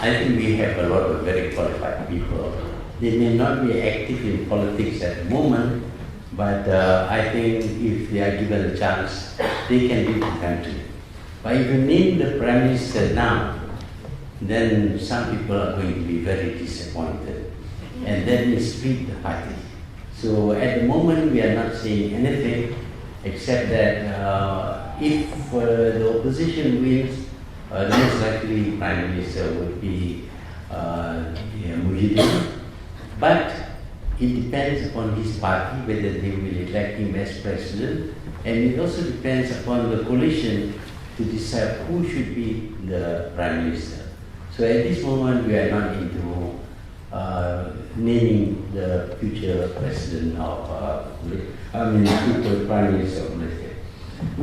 I think we have a lot of very qualified people. They may not be active in politics at the moment, but I think if they are given a chance, they can lead the country. But if you name the Prime Minister now, then some people are going to be very disappointed. And then they split the party. So at the moment, we are not saying anything except that if the opposition wins, the most likely Prime Minister would be Mujahideen. But it depends upon his party whether they will elect him as president, and it also depends upon the coalition to decide who should be the Prime Minister. So at this moment, we are not into naming the future president of, future Prime Minister of Malaysia.